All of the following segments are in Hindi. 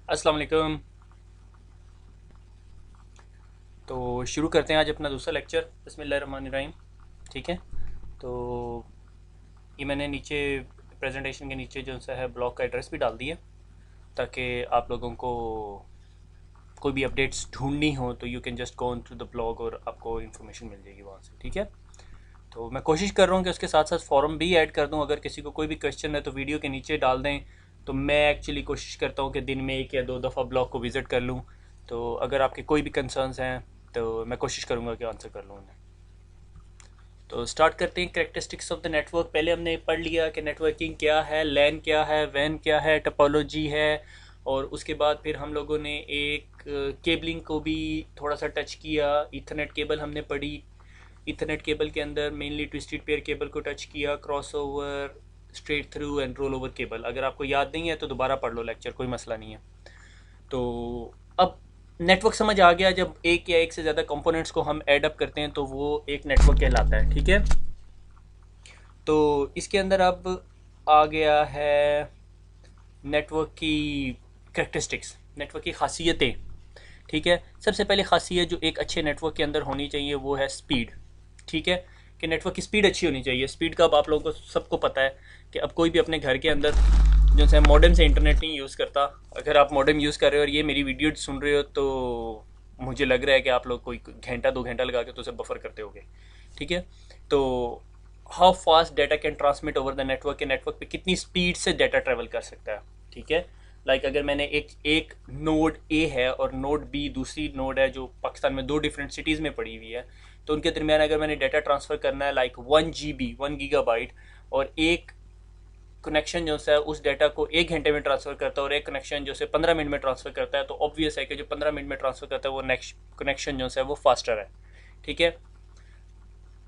अस्सलाम वालेकुम। तो शुरू करते हैं आज अपना दूसरा लेक्चर। बिस्मिल्लाहिर्रहमानिर्रहीम। ठीक है। तो ये मैंने नीचे प्रेजेंटेशन के नीचे जो सा है ब्लॉग का एड्रेस भी डाल दिया, ताकि आप लोगों को कोई भी अपडेट्स ढूंढनी हो तो you can just go on to the blog और आपको इन्फॉर्मेशन मिल जाएगी वहाँ से। ठीक है। तो मैं कोशिश कर रहा हूँ कि उसके साथ साथ फॉरम भी ऐड कर दूँ। अगर किसी को कोई भी क्वेश्चन है तो वीडियो के नीचे डाल दें। तो मैं एक्चुअली कोशिश करता हूँ कि दिन में एक या दो दफ़ा ब्लॉग को विज़िट कर लूँ। तो अगर आपके कोई भी कंसर्न्स हैं तो मैं कोशिश करूँगा कि आंसर कर लूँ उन्हें। तो स्टार्ट करते हैं। Characteristics of the network. पहले हमने पढ़ लिया कि नेटवर्किंग क्या है, लैन क्या है, वैन क्या है, टोपोलॉजी है। और उसके बाद फिर हम लोगों ने एक केबलिंग को भी थोड़ा सा टच किया। इथरनेट केबल हमने पढ़ी। इथरनेट केबल के अंदर मेनली ट्विस्टेड पेयर केबल को टच किया, cross over, straight through and roll over cable. अगर आपको याद नहीं है तो दोबारा पढ़ लो लेक्चर, कोई मसला नहीं है। तो अब नेटवर्क समझ आ गया। जब एक या एक से ज़्यादा कंपोनेंट्स को हम ऐड अप करते हैं तो वो एक नेटवर्क कहलाता है। ठीक है। तो इसके अंदर अब आ गया है नेटवर्क की करेक्टरिस्टिक्स, नेटवर्क की खासियतें। ठीक है। सबसे पहले खासियत जो एक अच्छे नेटवर्क के अंदर होनी चाहिए वो है स्पीड। ठीक है। कि नेटवर्क की स्पीड अच्छी होनी चाहिए। स्पीड का अब आप लोगों को सबको पता है कि अब कोई भी अपने घर के अंदर जो है मॉडेम से इंटरनेट नहीं यूज़ करता। अगर आप मॉडेम यूज़ कर रहे हो और ये मेरी वीडियो सुन रहे हो तो मुझे लग रहा है कि आप लोग कोई घंटा दो घंटा लगा के तो उसे बफर करते होगे। ठीक है। तो how fast data can transmit over the network, के नेटवर्क पे कितनी स्पीड से डाटा ट्रेवल कर सकता है। ठीक है। लाइक अगर मैंने एक एक नोड ए है और नोड बी दूसरी नोड है जो पाकिस्तान में दो डिफरेंट सिटीज़ में पड़ी हुई है, तो उनके दरमियान अगर मैंने डाटा ट्रांसफ़र करना है लाइक 1 GB 1 GB, और एक कनेक्शन जो है उस डाटा को 1 घंटे में ट्रांसफ़र करता है और एक कनेक्शन जो है 15 मिनट में ट्रांसफ़र करता है, तो ऑब्वियस है कि जो 15 मिनट में ट्रांसफ़र करता है वो नेक्स्ट कनेक्शन जो है वो फास्टर है। ठीक है।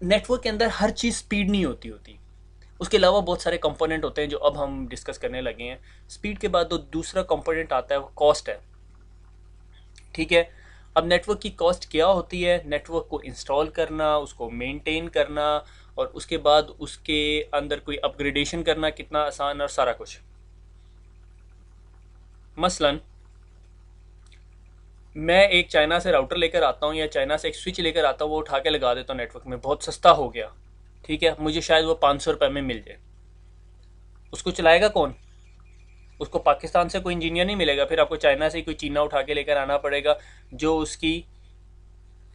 नेटवर्क के अंदर हर चीज़ स्पीड नहीं होती होती। उसके अलावा बहुत सारे कंपोनेंट होते हैं जो अब हम डिस्कस करने लगे हैं। स्पीड के बाद जो दूसरा कंपोनेंट आता है वो कॉस्ट है। ठीक है। अब नेटवर्क की कॉस्ट क्या होती है? नेटवर्क को इंस्टॉल करना, उसको मेंटेन करना, और उसके बाद उसके अंदर कोई अपग्रेडेशन करना कितना आसान और सारा कुछ। मसलन मैं एक चाइना से राउटर लेकर आता हूँ या चाइना से एक स्विच लेकर आता हूँ, वो उठा के लगा देता हूँ नेटवर्क में, बहुत सस्ता हो गया। ठीक है। मुझे शायद वो 500 रुपये में मिल जाए। उसको चलाएगा कौन? उसको पाकिस्तान से कोई इंजीनियर नहीं मिलेगा, फिर आपको चाइना से ही कोई चीना उठा के लेकर आना पड़ेगा जो उसकी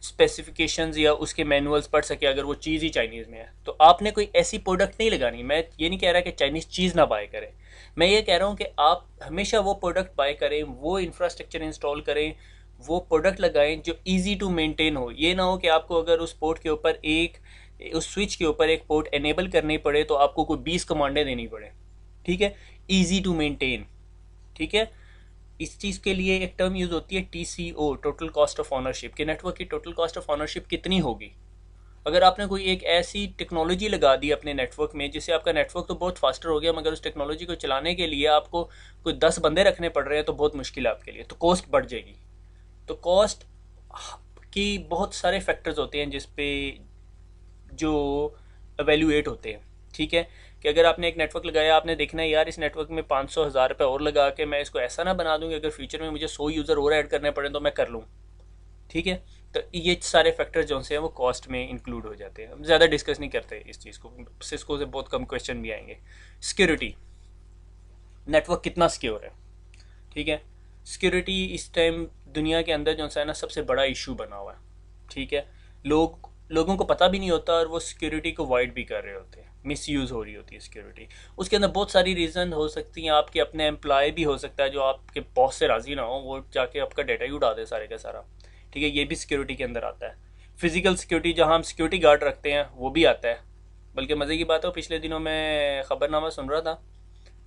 स्पेसिफिकेशंस या उसके मैनुअल्स पढ़ सके, अगर वो चीज़ ही चाइनीज़ में है। तो आपने कोई ऐसी प्रोडक्ट नहीं लगानी। मैं ये नहीं कह रहा कि चाइनीज़ चीज़ ना बाय करें। मैं ये कह रहा हूँ कि आप हमेशा वो प्रोडक्ट बाय करें, वो इंफ्रास्ट्रक्चर इंस्टॉल करें, वो प्रोडक्ट लगाएं जो ईजी टू मेंटेन हो। ये ना हो कि आपको अगर उस पोर्ट के ऊपर एक उस स्विच के ऊपर एक पोर्ट एनेबल करनी पड़े तो आपको कोई 20 कमांडें देनी पड़े। ठीक है। Easy to maintain. ठीक है। इस चीज़ के लिए एक टर्म यूज़ होती है TCO, total cost of ownership. के नेटवर्क की टोटल कॉस्ट ऑफ ऑनरशिप कितनी होगी? अगर आपने कोई एक ऐसी टेक्नोलॉजी लगा दी अपने नेटवर्क में जिससे आपका नेटवर्क तो बहुत फास्टर हो गया, मगर उस टेक्नोलॉजी को चलाने के लिए आपको कोई 10 बंदे रखने पड़ रहे हैं तो बहुत मुश्किल है आपके लिए, तो कॉस्ट बढ़ जाएगी। तो कॉस्ट की बहुत सारे फैक्टर्स होते हैं जिस पे जो एवेल्यूएट होते हैं। ठीक है। कि अगर आपने एक नेटवर्क लगाया, आपने देखना है यार इस नेटवर्क में 500 हज़ार रुपये और लगा के मैं इसको ऐसा ना बना दूँ कि अगर फ्यूचर में मुझे 100 यूज़र और ऐड करने पड़े तो मैं कर लूँ। ठीक है। तो ये सारे फैक्टर जो से हैं वो कॉस्ट में इंक्लूड हो जाते हैं। हम ज़्यादा डिस्कस नहीं करते इस चीज़ को, सिस्को से बहुत कम क्वेश्चन भी आएंगे। सिक्योरिटी, नेटवर्क कितना सिक्योर है? ठीक है। सिक्योरिटी इस टाइम दुनिया के अंदर जो है ना सबसे बड़ा इशू बना हुआ है। ठीक है। लोगों को पता भी नहीं होता और वो सिक्योरिटी को वाइड भी कर रहे होते हैं, मिस यूज़ हो रही होती है सिक्योरिटी। उसके अंदर बहुत सारी रीज़न हो सकती हैं। आपके अपने एम्प्लॉय भी हो सकता है जो आपके बॉस से राज़ी ना हो, वो जाके आपका डाटा ही उड़ा दे सारे का सारा। ठीक है। ये भी सिक्योरिटी के अंदर आता है। फिजिकल सिक्योरिटी, जहाँ हम सिक्योरिटी गार्ड रखते हैं, वो भी आता है। बल्कि मज़े की बात है, पिछले दिनों मैं ख़बरनामा सुन रहा था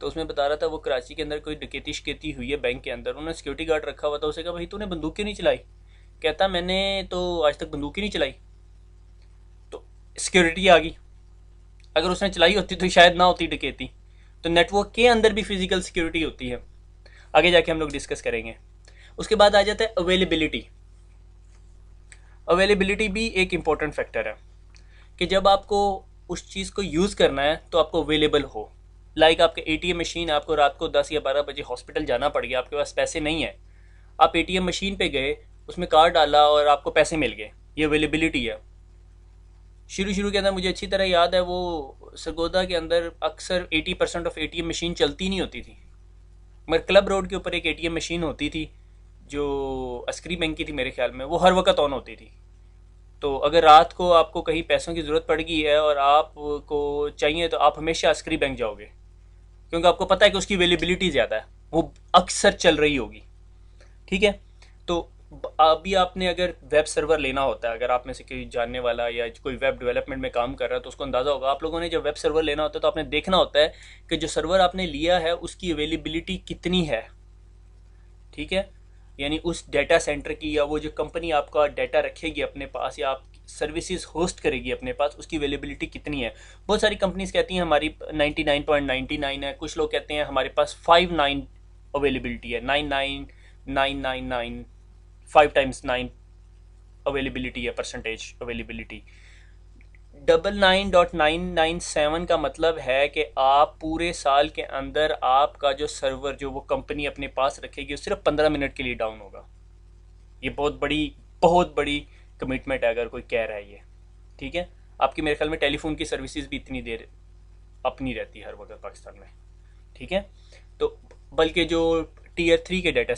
तो उसमें बता रहा था वो कराची के अंदर कोई डकैती शिकैती हुई है बैंक के अंदर, उन्होंने सिक्योरिटी गार्ड रखा हुआ था। उसे कहा भाई तूने बंदूक क्यों नहीं चलाई? कहता मैंने तो आज तक बंदूक ही नहीं चलाई। तो सिक्योरिटी आ गई। अगर उसने चलाई होती तो शायद ना होती डकैती। तो नेटवर्क के अंदर भी फिजिकल सिक्योरिटी होती है, आगे जाके हम लोग डिस्कस करेंगे। उसके बाद आ जाता है अवेलेबिलिटी। अवेलेबिलिटी भी एक इम्पॉर्टेंट फैक्टर है कि जब आपको उस चीज़ को यूज़ करना है तो आपको अवेलेबल हो। लाइक आपके एटीएम मशीन, आपको रात को 10 या 12 बजे हॉस्पिटल जाना पड़ गया, आपके पास पैसे नहीं है, आप एटीएम मशीन पे गए, उसमें कार्ड डाला और आपको पैसे मिल गए, ये अवेलेबिलिटी है। शुरू शुरू के अंदर मुझे अच्छी तरह याद है, वो सरगोदा के अंदर अक्सर 80% ऑफ एटीएम मशीन चलती नहीं होती थी, मगर क्लब रोड के ऊपर एक एटीएम मशीन होती थी जो अस्करी बैंक की थी मेरे ख्याल में, वो हर वक्त ऑन होती थी। तो अगर रात को आपको कहीं पैसों की ज़रूरत पड़ गई है और आपको चाहिए तो आप हमेशा अस्करी बैंक जाओगे, क्योंकि आपको पता है कि उसकी अवेलेबिलिटी ज़्यादा है, वो अक्सर चल रही होगी। ठीक है। तो अभी आपने अगर वेब सर्वर लेना होता है, अगर आप में से कोई जानने वाला या कोई वेब डेवलपमेंट में काम कर रहा है तो उसको अंदाज़ा होगा, आप लोगों ने जब वेब सर्वर लेना होता है तो आपने देखना होता है कि जो सर्वर आपने लिया है उसकी अवेलेबिलिटी कितनी है। ठीक है। यानी उस डेटा सेंटर की, या वो जो कंपनी आपका डेटा रखेगी अपने पास या आप सर्विसेज होस्ट करेगी अपने पास, उसकी अवेलेबिलिटी कितनी है। बहुत सारी कंपनीज कहती हैं हमारी 99.99 है, कुछ लोग कहते हैं हमारे पास 59 अवेलेबिलिटी है, 99999, 5 × 9 अवेलेबिलिटी है, परसेंटेज अवेलेबिलिटी। 99.997 का मतलब है कि आप पूरे साल के अंदर आपका जो सर्वर जो वो कंपनी अपने पास रखेगी वो सिर्फ 15 मिनट के लिए डाउन होगा। ये बहुत बड़ी कमिटमेंट है अगर कोई कह रहा है ये। ठीक है। आपकी मेरे ख्याल में टेलीफोन की सर्विसेज भी इतनी देर अपनी रहती है हर वक्त पाकिस्तान में। ठीक है। तो बल्कि जो टीयर 3 के डाटा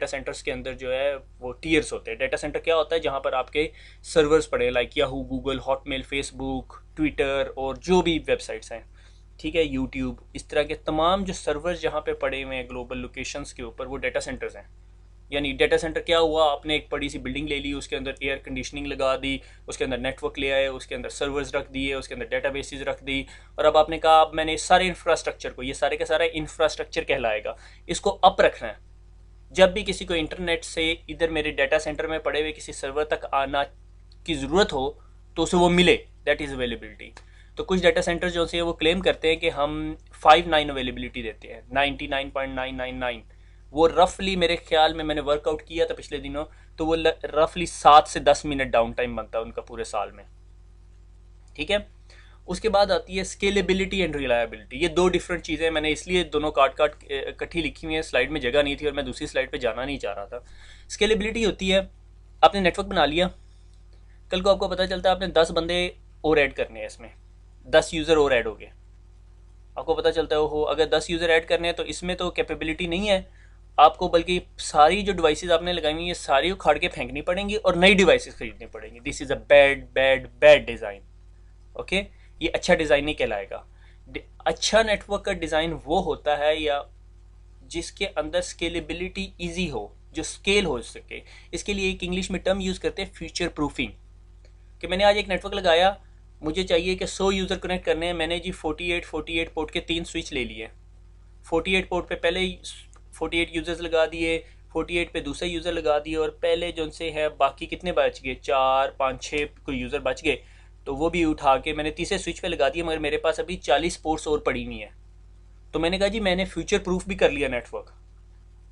सेंटर्स के अंदर जो है वो टीयर्स होते हैं। डाटा सेंटर क्या होता है, जहाँ पर आपके सर्वर्स पड़े, like Yahoo, Google, Hotmail, Facebook, Twitter और जो भी वेबसाइट्स हैं, ठीक है, यूट्यूब, इस तरह के तमाम जो सर्वर्स जहाँ पे पड़े हुए हैं ग्लोबल लोकेशंस के ऊपर, वो डाटा सेंटर्स हैं। यानी डाटा सेंटर क्या हुआ, आपने एक बड़ी सी बिल्डिंग ले ली, उसके अंदर एयर कंडीशनिंग लगा दी, उसके अंदर नेटवर्क ले आए, उसके अंदर सर्वर्स रख दिए, उसके अंदर डेटाबेसेस रख दी, और अब आपने कहा अब मैंने सारे इंफ्रास्ट्रक्चर को, ये सारे का सारा इंफ्रास्ट्रक्चर कहलाएगा, इसको अप रखना है। जब भी किसी को इंटरनेट से इधर मेरे डाटा सेंटर में पड़े हुए किसी सर्वर तक आना की ज़रूरत हो तो उसे वो मिले, दैट इज़ अवेलेबिलिटी। तो कुछ डाटा सेंटर जो से वो क्लेम करते हैं कि हम 59 अवेलेबिलिटी देते हैं, 99.999। वो रफली मेरे ख्याल में, मैंने वर्कआउट किया था पिछले दिनों, तो वो रफली 7 से 10 मिनट डाउन टाइम बनता है उनका पूरे साल में। ठीक है। उसके बाद आती है स्केलेबिलिटी एंड रिलायबिलिटी। ये दो डिफरेंट चीज़ें, मैंने इसलिए दोनों काट इकट्ठी लिखी हुई है, स्लाइड में जगह नहीं थी और मैं दूसरी स्लाइड पे जाना नहीं चाह रहा था। स्केलेबिलिटी होती है, आपने नेटवर्क बना लिया, कल को आपको पता चलता है आपने 10 बंदे और ऐड करने हैं, इसमें 10 यूज़र और ऐड हो गए, आपको पता चलता है हो अगर 10 यूज़र ऐड करने हैं तो इसमें तो कैपेबिलिटी नहीं है आपको, बल्कि सारी जो डिवाइसेस आपने लगाई हुई है सारी उखाड़ के फेंकनी पड़ेंगी और नई डिवाइसेस खरीदनी पड़ेंगी। This is a bad design. Okay, ये अच्छा डिज़ाइन नहीं कहलाएगा। अच्छा नेटवर्क का डिज़ाइन वो होता है या जिसके अंदर स्केलेबिलिटी इजी हो, जो स्केल हो सके। इसके लिए एक इंग्लिश में टर्म यूज़ करते हैं, फ्यूचर प्रूफिंग। कि मैंने आज एक नेटवर्क लगाया, मुझे चाहिए कि 100 यूज़र कनेक्ट करने हैं, मैंने जी 48 पोर्ट के 3 स्विच ले लिए। 48 पोर्ट पे पहले 48 यूज़र्स लगा दिए, 48 पे दूसरे यूज़र लगा दिए, और पहले जो उनसे है बाकी कितने बच गए, 4 5 6 कोई यूज़र बच गए, तो वो भी उठा के मैंने तीसरे स्विच पे लगा दिया। मगर मेरे पास अभी 40 पोर्ट्स और पड़ी हुई हैं। तो मैंने कहा जी मैंने फ्यूचर प्रूफ भी कर लिया नेटवर्क,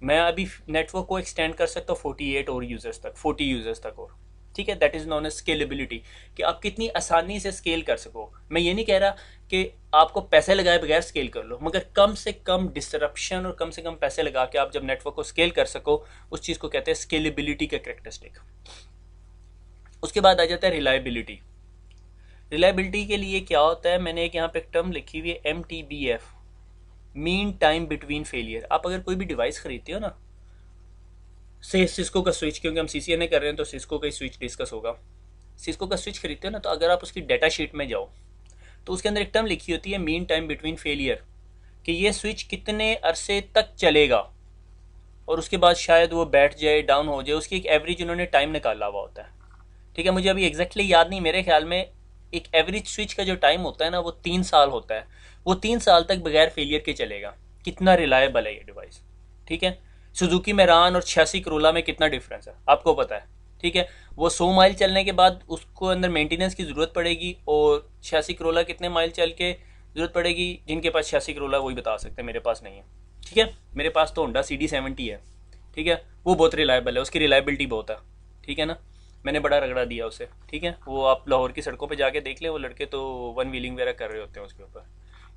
मैं अभी नेटवर्क को एक्सटेंड कर सकता हूँ 48 और यूज़र्स तक, 40 यूज़र्स तक और। ठीक है, that is known as scalability, कि आप कितनी आसानी से स्केल कर सको। मैं ये नहीं कह रहा कि आपको पैसे लगाए बगैर स्केल कर लो, मगर कम से कम डिसरप्शन और कम से कम पैसे लगा के आप जब नेटवर्क को स्केल कर सको, उस चीज़ को कहते हैं स्केलेबिलिटी का कैरेक्टरिस्टिक। उसके बाद आ जाता है रिलायबिलिटी। रिलायबिलिटी के लिए क्या होता है, मैंने एक यहाँ पे एक टर्म लिखी हुई है, MTBF, mean time between failure. आप अगर कोई भी डिवाइस खरीदते हो ना, से सिस्को का स्विच, क्योंकि हम CCNA कर रहे हैं तो सिस्को का ही स्विच डिस्कस होगा। सिस्को का स्विच खरीदते हो ना, तो अगर आप उसकी डाटा शीट में जाओ तो उसके अंदर एक टर्म लिखी होती है, मीन टाइम बिटवीन फेलियर, कि ये स्विच कितने अरसे तक चलेगा और उसके बाद शायद वो बैठ जाए, डाउन हो जाए, उसकी एक एवरेज उन्होंने टाइम निकाला हुआ होता है। ठीक है, मुझे अभी एग्जैक्टली याद नहीं, मेरे ख्याल में एक एवरेज स्विच का जो टाइम होता है ना वो 3 साल होता है। वो 3 साल तक बगैर फेलियर के चलेगा। कितना रिलायबल है ये डिवाइस। ठीक है, सुजुकी मेरान और 86 करोला में कितना डिफरेंस है आपको पता है। ठीक है, वो 100 माइल चलने के बाद उसको अंदर मेंटेनेंस की ज़रूरत पड़ेगी, और 86 करोला कितने माइल चल के ज़रूरत पड़ेगी। जिनके पास 86 करोला वही बता सकते हैं, मेरे पास नहीं है। ठीक है, मेरे पास तो होंडा CD70 है। ठीक है, वो बहुत रिलायबल है, उसकी रिलायबिलिटी बहुत है। ठीक है ना, मैंने बड़ा रगड़ा दिया उसे। ठीक है, वो आप लाहौर की सड़कों पे जाके देख लें, वो लड़के तो वन व्हीलिंग वगैरह कर रहे होते हैं उसके ऊपर।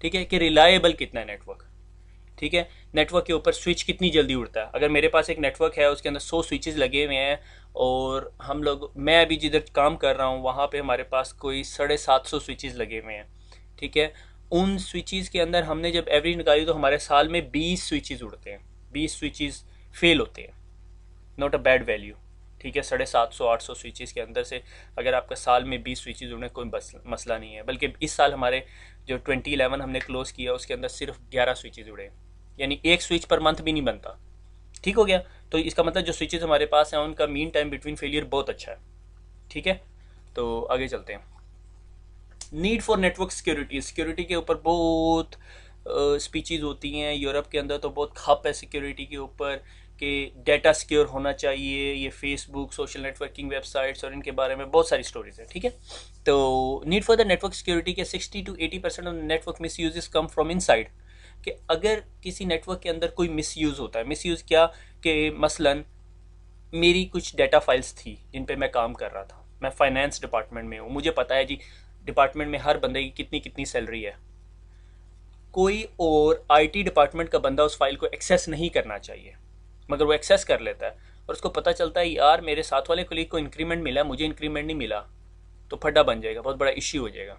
ठीक ठीक है, कि रिलायबल कितना है नेटवर्क। ठीक है, नेटवर्क के ऊपर स्विच कितनी जल्दी उड़ता है। अगर मेरे पास एक नेटवर्क है, उसके अंदर 100 स्विचेस लगे हुए हैं, और मैं अभी जिधर काम कर रहा हूँ वहाँ पे हमारे पास कोई 750 स्विचेस लगे हुए हैं। ठीक है, उन स्विचेस के अंदर हमने जब एवरेज निकाली तो हमारे साल में 20 स्विचेस उड़ते हैं, 20 स्विचेस फेल होते हैं। Not a bad value. ठीक है, 750-800 स्विचेस के अंदर से अगर आपका साल में 20 स्विचेस उड़ने कोई मसला नहीं है। बल्कि इस साल हमारे जो 2011 हमने क्लोज किया उसके अंदर सिर्फ 11 स्विचेस उड़े, यानी एक स्विच पर मंथ भी नहीं बनता। ठीक हो गया, तो इसका मतलब जो स्विचेस हमारे पास हैं उनका मीन टाइम बिटवीन फेलियर बहुत अच्छा है। ठीक है, तो आगे चलते हैं। Need for network security, security के ऊपर बहुत स्पीचेज होती हैं। यूरोप के अंदर तो बहुत खप है सिक्योरिटी के ऊपर कि डेटा सिक्योर होना चाहिए। ये फेसबुक, सोशल नेटवर्किंग वेबसाइट्स और इनके बारे में बहुत सारी स्टोरीज है। ठीक है, तो need for the network security के 60-80% of network miss use come from inside. कि अगर किसी नेटवर्क के अंदर कोई मिस यूज़ होता है, मिस यूज़ क्या, कि मसलन मेरी कुछ डेटा फाइल्स थी जिन पे मैं काम कर रहा था। मैं फाइनेंस डिपार्टमेंट में हूँ, मुझे पता है जी डिपार्टमेंट में हर बंदे की कितनी कितनी सैलरी है। कोई और आईटी डिपार्टमेंट का बंदा उस फाइल को एक्सेस नहीं करना चाहिए, मगर वो एक्सेस कर लेता है और उसको पता चलता है यार मेरे साथ वाले कलीग को इंक्रीमेंट मिला, मुझे इंक्रीमेंट नहीं मिला, तो फड्डा बन जाएगा, बहुत बड़ा इश्यू हो जाएगा।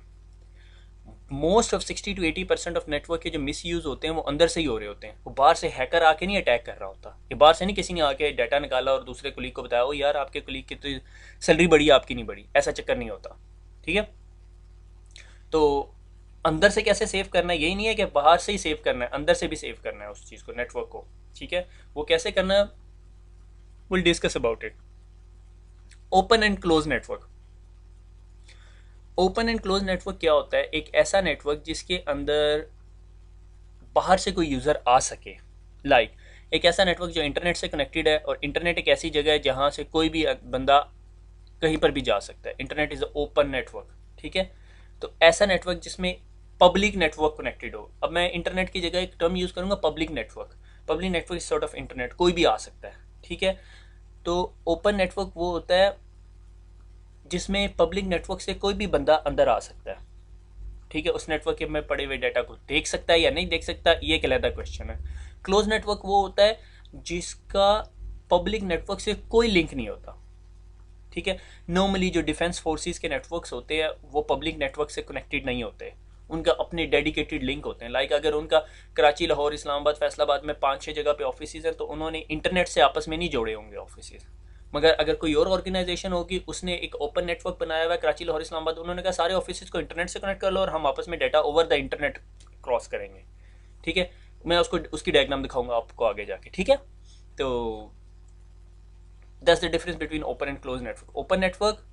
मोस्ट ऑफ 60-80% ऑफ नेटवर्क के जो मिस यूज़ होते हैं वो अंदर से ही हो रहे होते हैं। वो बाहर से हैकर आके नहीं अटैक कर रहा होता, ये बाहर से नहीं किसी ने आके डाटा निकाला और दूसरे कुलीग को बताया ओ यार आपके कुलीग की तो सैलरी बढ़ी आपकी नहीं बढ़ी, ऐसा चक्कर नहीं होता। ठीक है, तो अंदर से कैसे सेव करना है, यही नहीं है कि बाहर से ही सेव करना है, अंदर से भी सेव करना है उस चीज़ को, नेटवर्क को। ठीक है, वो कैसे करना है, will discuss about it. Open and close network. Open and close network क्या होता है, एक ऐसा नेटवर्क जिसके अंदर बाहर से कोई यूज़र आ सके। लाइक एक ऐसा नेटवर्क जो इंटरनेट से कनेक्टेड है, और इंटरनेट एक ऐसी जगह है जहाँ से कोई भी बंदा कहीं पर भी जा सकता है। Internet is a open network. ठीक है, तो ऐसा नेटवर्क जिसमें पब्लिक नेटवर्क कनेक्टेड हो। अब मैं इंटरनेट की जगह एक टर्म यूज़ करूँगा, public network. Public network is sort of internet, कोई भी आ सकता है। ठीक है, तो ओपन नेटवर्क वो होता है जिसमें पब्लिक नेटवर्क से कोई भी बंदा अंदर आ सकता है। ठीक है, उस नेटवर्क के में पड़े हुए डाटा को देख सकता है या नहीं देख सकता, ये एक अलग क्वेश्चन है। क्लोज नेटवर्क वो होता है जिसका पब्लिक नेटवर्क से कोई लिंक नहीं होता। ठीक है, नॉर्मली जो डिफेंस फोर्सेस के नेटवर्क्स होते हैं वो पब्लिक नेटवर्क से कनेक्टेड नहीं होते, उनका अपने डेडिकेटेड लिंक होते हैं। लाइक अगर उनका कराची, लाहौर, इस्लामाबाद, फैसलाबाद में 5-6 जगह पे ऑफिस हैं तो उन्होंने इंटरनेट से आपस में नहीं जोड़े होंगे ऑफिस। मगर अगर कोई और ऑर्गेनाइजेशन होगी, उसने एक ओपन नेटवर्क बनाया हुआ है कराची, लाहौर, इस्लामाबाद, उन्होंने कहा सारे ऑफिस को इंटरनेट से कनेक्ट कर लो और हम आपस में data over the internet cross करेंगे। ठीक है, मैं उसकी डायग्राम दिखाऊंगा आपको आगे जाके। ठीक है, तो that's the difference between open and close network. Open network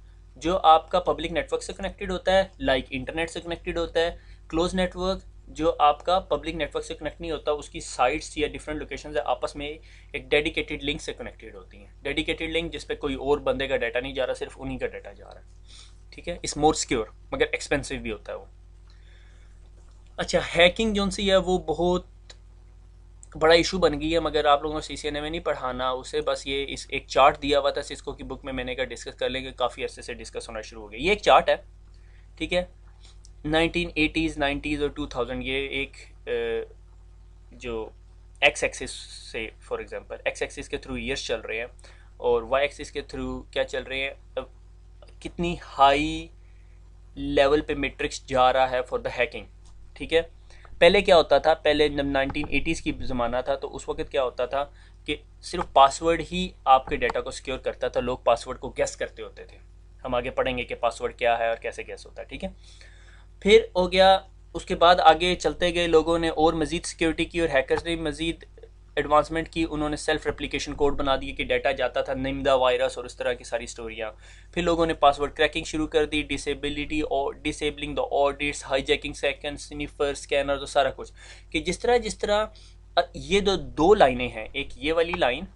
जो आपका पब्लिक नेटवर्क से कनेक्टेड होता है, लाइक इंटरनेट से कनेक्टेड होता है। क्लोज नेटवर्क जो आपका पब्लिक नेटवर्क से कनेक्ट नहीं होता, उसकी साइट्स या डिफरेंट लोकेशन आपस में एक डेडिकेटेड लिंक से कनेक्टेड होती हैं। डेडिकेटेड लिंक जिस पे कोई और बंदे का डाटा नहीं जा रहा, सिर्फ उन्हीं का डाटा जा रहा है। ठीक है, इस मोर सिक्योर, मगर एक्सपेंसिव भी होता है वो। अच्छा, हैकिंग जो सी है वो बहुत बड़ा इशू बन गई है, मगर आप लोगों को CCNA में नहीं पढ़ाना उसे, बस ये इस एक चार्ट दिया हुआ था सिस्को की बुक में, मैंने कहा डिस्कस कर लेंगे, काफ़ी अच्छे से डिस्कस होना शुरू हो गया। ये एक चार्ट है। ठीक है, 1980s, 90s और 2000, ये एक जो एक्स एक्सिस से, फॉर एग्जांपल एक्स एक्सिस के थ्रू ईयर्स चल रहे हैं और वाई एक्सिस के थ्रू क्या चल रहे हैं, कितनी हाई लेवल पे मैट्रिक्स जा रहा है फॉर द हैकिंग। ठीक है, पहले क्या होता था, पहले जब 1980s की ज़माना था तो उस वक्त क्या होता था कि सिर्फ पासवर्ड ही आपके डाटा को सिक्योर करता था, लोग पासवर्ड को गेस करते होते थे। हम आगे पढ़ेंगे कि पासवर्ड क्या है और कैसे गेस होता है। ठीक है, फिर हो गया, उसके बाद आगे चलते गए लोगों ने और मज़ीद सिक्योरिटी की और हैकर्स ने मज़ीद एडवांसमेंट की। उन्होंने सेल्फ रेप्लिकेशन कोड बना दिए कि डाटा जाता था, निम्दा वायरस और उस तरह की सारी स्टोरियाँ। फिर लोगों ने पासवर्ड क्रैकिंग शुरू कर दी, डिसेबिलिटी और disabling the audits, hijacking second, sniffer, scanner, तो सारा कुछ। कि जिस तरह ये दो लाइनें हैं, एक ये वाली लाइन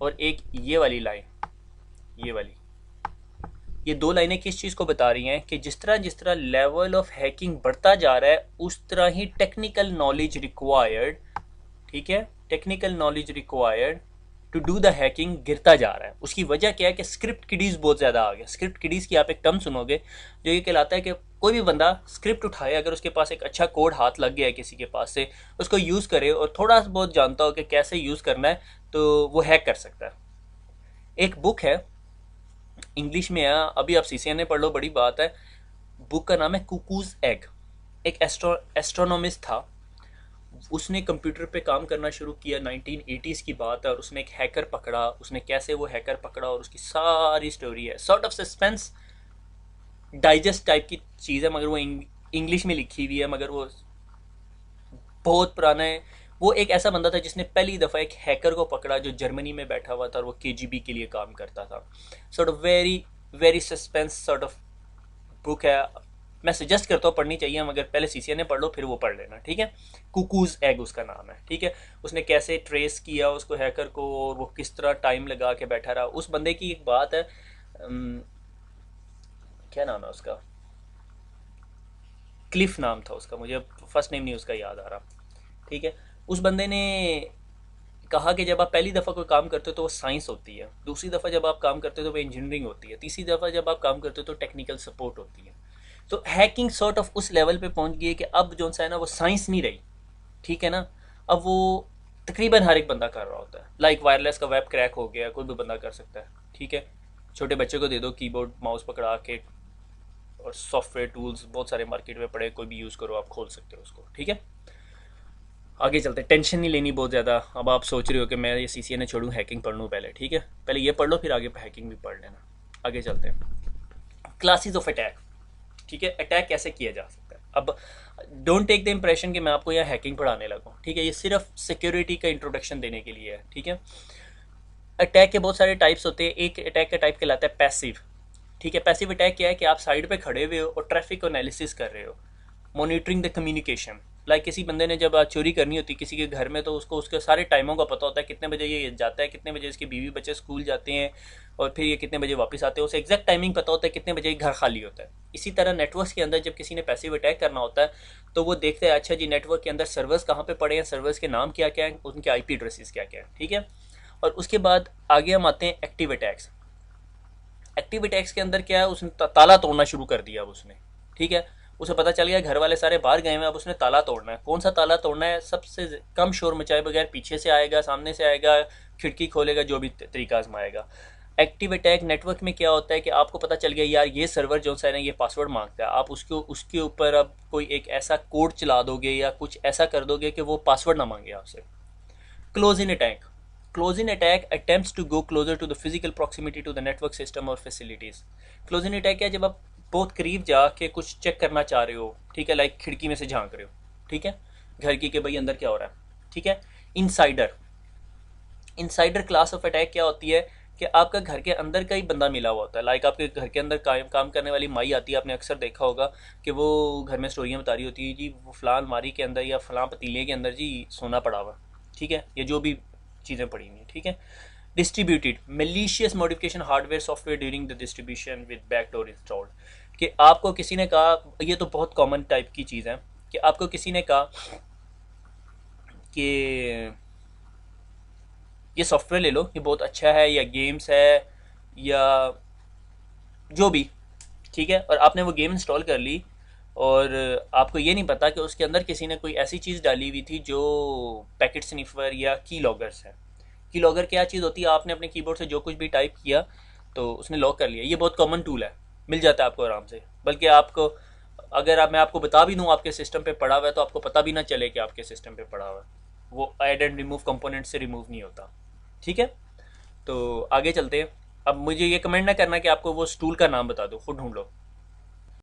और एक ये वाली लाइन, ये वाली, ये दो लाइनें किस चीज़ को बता रही हैं कि जिस तरह लेवल ऑफ हैकिंग बढ़ता जा रहा है उस तरह ही टेक्निकल नॉलेज रिक्वायर्ड, ठीक है, technical knowledge required to do the hacking गिरता जा रहा है। उसकी वजह क्या है कि स्क्रिप्ट किडीज बहुत ज़्यादा आ गया। स्क्रिप्ट किडीज की आप एक टर्म सुनोगे जो ये कहलाता है कि कोई भी बंदा स्क्रिप्ट उठाए, अगर उसके पास एक अच्छा कोड हाथ लग गया है किसी के पास से, उसको यूज़ करे और थोड़ा बहुत जानता हो कि कैसे यूज़ करना है, तो वो हैक कर सकता है। एक बुक है, इंग्लिश में है, अभी आप सीसीएनए पढ़ लो, बड़ी बात है। बुक का नाम है कुकूज एग। एक एस्ट्रोनॉमिस्ट था, उसने कंप्यूटर पे काम करना शुरू किया, 1980s की बात है, और उसने एक हैकर पकड़ा। उसने कैसे वो हैकर पकड़ा और उसकी सारी स्टोरी है, sort of suspense digest type की चीज़ है, मगर वो इंग्लिश में लिखी हुई है, मगर वो बहुत पुराना है। वो एक ऐसा बंदा था जिसने पहली दफ़ा एक हैकर को पकड़ा जो जर्मनी में बैठा हुआ था और वो केजीबी के लिए काम करता था। Sort of very very suspense sort of book है। मैं सजेस्ट करता हूँ पढ़नी चाहिए, मगर पहले सीसीएनए पढ़ लो फिर वो पढ़ लेना, ठीक है। कुकूज एग उसका नाम है, ठीक है। उसने कैसे ट्रेस किया उसको हैकर को, और वो किस तरह टाइम लगा के बैठा रहा। उस बंदे की एक बात है, क्या नाम है उसका, क्लिफ नाम था उसका, मुझे फर्स्ट नेम नहीं उसका याद आ रहा, ठीक है। उस बंदे ने कहा कि जब आप पहली दफ़ा कोई काम करते हो तो वो साइंस होती है, दूसरी दफ़ा जब आप काम करते हो तो वो इंजीनियरिंग होती है, तीसरी दफ़ा जब आप काम करते हो तो टेक्निकल सपोर्ट होती है। तो हैकिंग सॉर्ट ऑफ उस लेवल पे पहुंच गई है कि अब जो सा है ना वो साइंस नहीं रही, ठीक है ना। अब वो तकरीबन हर एक बंदा कर रहा होता है। लाइक वायरलेस का वेब क्रैक हो गया, कोई भी बंदा कर सकता है, ठीक है। छोटे बच्चे को दे दो कीबोर्ड माउस पकड़ा के, और सॉफ्टवेयर टूल्स बहुत सारे मार्केट में पड़े, कोई भी यूज़ करो, आप खोल सकते हो उसको, ठीक है। आगे चलते हैं, टेंशन नहीं लेनी बहुत ज़्यादा। अब आप सोच रहे हो कि मैं ये सीसीएनए छोड़ूं हैकिंग पढ़ लूँ पहले, ठीक है। पहले ये पढ़ लो फिर आगे हैकिंग भी पढ़ लेना। आगे चलते हैं, क्लासेस ऑफ अटैक, ठीक है। अटैक कैसे किया जा सकता है। अब डोंट टेक द इम्प्रेशन कि मैं आपको यहाँ हैकिंग पढ़ाने लगा, ठीक है। ये सिर्फ सिक्योरिटी का इंट्रोडक्शन देने के लिए है, ठीक है। अटैक के बहुत सारे टाइप्स होते हैं। एक अटैक का टाइप कहलाता है पैसिव, ठीक है। पैसिव अटैक क्या है कि आप साइड पे खड़े हुए हो और ट्रैफिक को एनालिसिस कर रहे हो, मॉनिटरिंग द कम्युनिकेशन। लाइक किसी बंदे ने जब चोरी करनी होती है किसी के घर में, तो उसको उसके सारे टाइमों का पता होता है, कितने बजे ये जाता है, कितने बजे इसके बीवी बच्चे स्कूल जाते हैं, और फिर ये कितने बजे वापस आते हैं, उसे एग्जैक्ट टाइमिंग पता होता है कितने बजे घर खाली होता है। इसी तरह नेटवर्क के अंदर जब किसी ने पैसिव अटैक करना होता है तो वो देखते हैं, अच्छा जी नेटवर्क के अंदर सर्वर्स कहाँ पे पड़े हैं, सर्वर्स के नाम क्या क्या हैं, उनके आईपी एड्रेसेस क्या क्या हैं, ठीक है। और उसके बाद आगे हम आते हैं एक्टिव अटैक्स। एक्टिव अटैक्स के अंदर क्या है, उसने ताला तोड़ना शुरू कर दिया अब उसने, ठीक है। उसे पता चल गया घर वाले सारे बाहर गए हैं, अब उसने ताला तोड़ना है। कौन सा ताला तोड़ना है, सबसे कम शोर मचाए बगैर, पीछे से आएगा, सामने से आएगा, खिड़की खोलेगा, जो भी तरीका आजमाएगा। एक्टिव अटैक नेटवर्क में क्या होता है कि आपको पता चल गया यार ये सर्वर जो है ना ये पासवर्ड मांगता है, आप उसको उसके ऊपर अब कोई एक ऐसा कोड चला दोगे या कुछ ऐसा कर दोगे कि वो पासवर्ड ना मांगे आपसे। Close in attack, close in attack attempts to go closer to the physical proximity to the network system और फैसिलिटीज। क्लोज इन अटैक क्या है, जब आप बहुत करीब जाके कुछ चेक करना चाह रहे हो, ठीक है। लाइक खिड़की में से झांक रहे हो, ठीक है, घर की के भाई अंदर क्या हो रहा है, ठीक है। Insider, insider class of attack क्या होती है कि आपका घर के अंदर का ही बंदा मिला हुआ होता है। लाइक आपके घर के अंदर काम करने वाली माई आती है, आपने अक्सर देखा होगा कि वो घर में स्टोरियाँ बता रही होती है, जी वो फलां अलमारी के अंदर या फलां पतीले के अंदर जी सोना पड़ा हुआ, ठीक है, ये जो भी चीज़ें पड़ी हुई हैं, ठीक है। Distributed malicious modification hardware software during the distribution with backdoor installed, कि आपको किसी ने कहा, ये तो बहुत कॉमन टाइप की चीज़ है, कि आपको किसी ने कहा कि ये सॉफ्टवेयर ले लो, ये बहुत अच्छा है, या गेम्स है या जो भी, ठीक है। और आपने वो गेम इंस्टॉल कर ली और आपको ये नहीं पता कि उसके अंदर किसी ने कोई ऐसी चीज़ डाली हुई थी जो पैकेट स्निफर या की लॉगर्स है। की लॉगर क्या चीज़ होती है, आपने अपने कीबोर्ड से जो कुछ भी टाइप किया तो उसने लॉक कर लिया। ये बहुत कॉमन टूल है, मिल जाता है आपको आराम से। बल्कि आपको अगर मैं आपको बता भी दूँ आपके सिस्टम पे पड़ा हुआ है तो आपको पता भी ना चले कि आपके सिस्टम पे पड़ा हुआ है। वो ऐड एंड रिमूव कंपोनेंट से रिमूव नहीं होता, ठीक है। तो आगे चलते हैं। अब मुझे ये कमेंट ना करना कि आपको वो टूल का नाम बता दो, खुद ढूंढ लो,